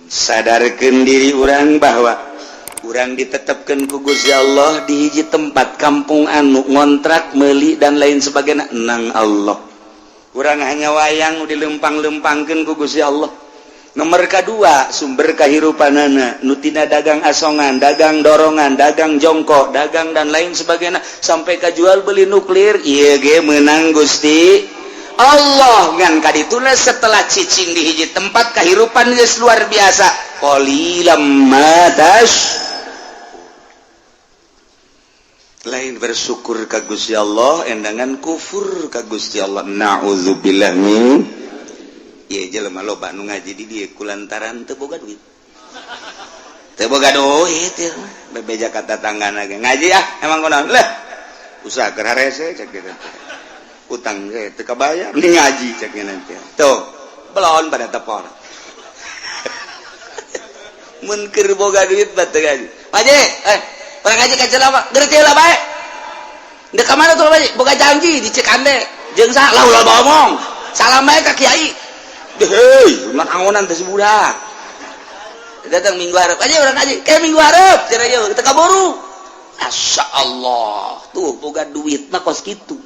sadarkan diri orang bahwa orang ditetapkan ku Gusti Allah di hiji tempat kampung anu ngontrak meli dan lain sebagainya nang Allah. Urang hanya wayang dilempang-lempangkeun ku Gusti Allah. Nomor kedua sumber kahirupanana nutina dagang asongan, dagang dorongan, dagang jongkok, dagang dan lain sebagainya sampai ka jual beli nuklir ieu ge meunang Gusti Allah ngan kadituna setelah cicing di hiji tempat kahirupan geus luar biasa qalilam matash lain bersyukur ka Gusti Allah endangan kufur ka Gusti Allah naudzubillah min ieu jelema loba nu ngaji di dieu kulantaran teu boga duit ya bebeja kata tanggana ge ngaji emang kunaon leh usaha keur harese cek kitu utang ge teu kabayar nih ngaji cek nanti tuh belon pada tepor mun keur boga duit bae ngaji Paji orang ngaji ka jelema geureut heula bae da ka mana tuh Paji boga janji di Cikande jeung sa ulah ngomong salam bae ka kiai hei ulah angonan teh budak datang minggu hareup aja orang ngaji kayak minggu hareup cenah ieu teu kaburu masyaallah tuh boga duit mah kos kitu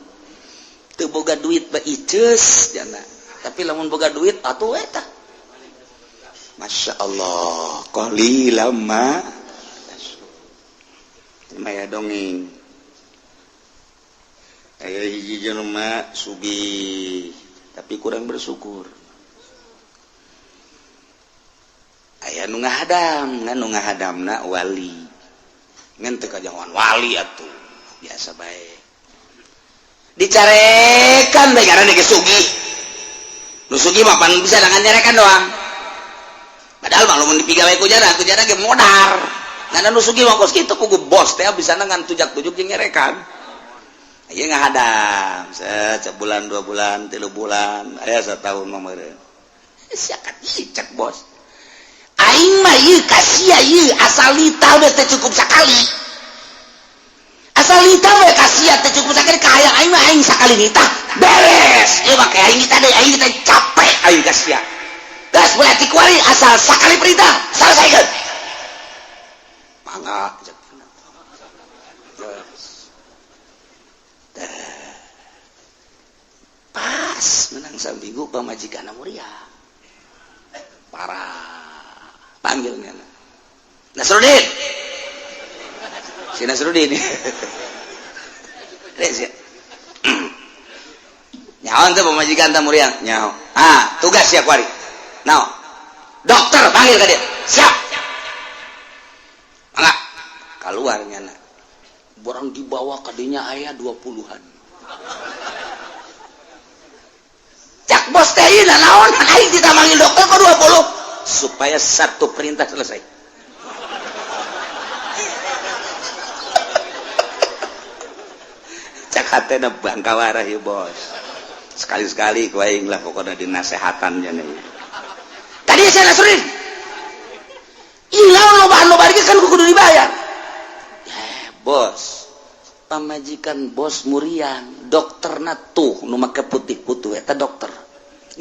teu boga duit mah iceus jana tapi lamun boga duit atuh eta masyaallah qalilam ma maya dongeng aya hiji jelema sugih tapi kurang bersyukur aya nu ngahadam ngan nu ngahadamna wali ngan teu kajangan wali atuh biasa bae dicarekan bae ngaranna ge sugih nu sugih mah pan bisa dengan nyarekan doang padahal mah lamun dipigawe ku jana ge modar ngan nu sugih mah kos kitu ku bos teh bisa ngan tujak-tujuk jeung nyarekan aya ngahadam sebulan 2 bulan 3 bulan aya satahun mah meureun siakat cek bos aing mah ieu kasia ieu asal lita we teh cukup sakali asal lita we kasia teh cukup sakali ka hayang aing mah aing sakali nitah beres ieu mah kayak aing nitah deui aing teh capek aing kasia gas berarti kuari asal sakali perintah selesaikeun mangga pas menang saminggu pamajikanna muria parah panggilnya Nasruddin si Nasruddin nyaon teh pemajikan tamu riang nyaho tugas ya kuari naon dokter panggil ka dia siap mangga keluar nyana borang dibawa ka dinya aya 20-an cak bos teh ieu naon aing kita manggil dokter kok 20 supaya satu perintah selesai cak hatena bangkawarah ya bos sekali-sekali ku aing lah pokoknya dinasehatan nya nih tadi saya Nasruddin ilang loba-loba kan kudu dibayar bos pamajikan bos muriang dokterna tuh nu make putih-putih eta dokter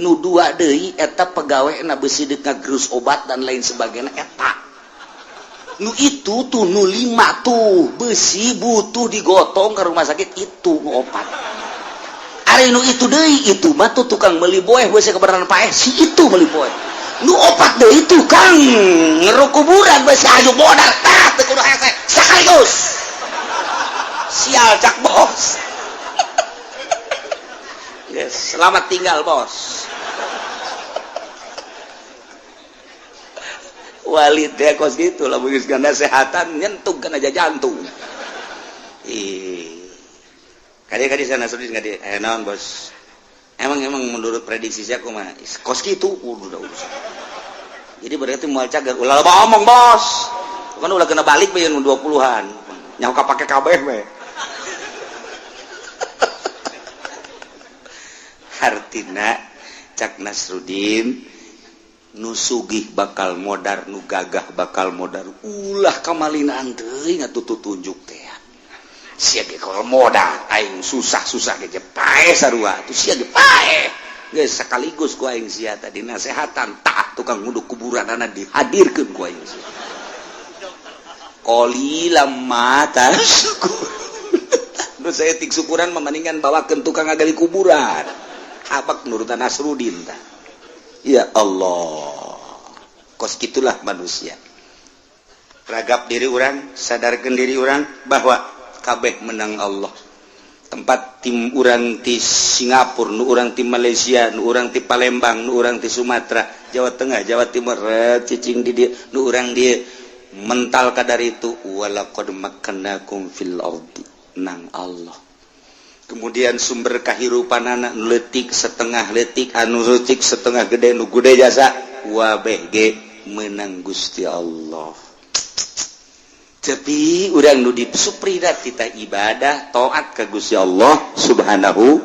nu dua deui eta pegawena beusi deuk ngagerus obat dan lain sebagainya eta nu itu tuh nu 5 tuh beusi butuh digotong ke rumah sakit itu nu opat ari nu itu deui itu mah tuh tukang meuli boeh beusi kebenaran paeh si itu meuli boeh nu opat deui tukang ngeru kuburan beusi aju bodar tah teu kudu hese sekaligus sial cak bos yes, selamat tinggal bos walid ya kos gitu lah begitu nasehatan nyentuh kan aja jantung kadi sana Nasruddin kadi naon bos emang menurut prediksi saya kumaha kos gitu udah urusan jadi berarti moal cager ulah omong bos kan ulah kena balik bae 20-an nyaho kapake kabeh we artina cak Nasruddin nu sugih bakal modar nu gagah bakal modar ulah kamalinaan teuing atuh tunjuk teh sia ge kalau modal aing susah ge pae sarua atuh sia ge pae geus sekaligus ku aing sia tadi nasehatan tah tukang nguduk kuburan anak dihadirkeun ku aing qalilam mata syukur nu saya tik syukuran mendingan bawakeun tukang ngagali kuburan habak nurutan Nasrudin tah ya Allah kos gitulah manusia ragap diri orang sadarkan diri orang bahwa kabeh menang Allah tempat tim urang di Singapura nu urang di Malaysia nu urang di Palembang nu urang di Sumatera Jawa Tengah Jawa Timur cicing di dia nu urang dia mental kadar itu walaqad makkannakum fil ardi nang Allah kemudian sumber kahirupan anak letik setengah letik anu letik setengah gede nu gede jasa wabeh menang Gusti Allah tapi urang nu disupridat kita ibadah taat ka Gusti Allah subhanahu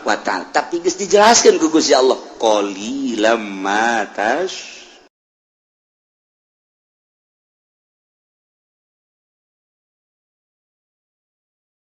wa ta'ala tapi geus dijelaskeun ku Gusti Allah qalilam ma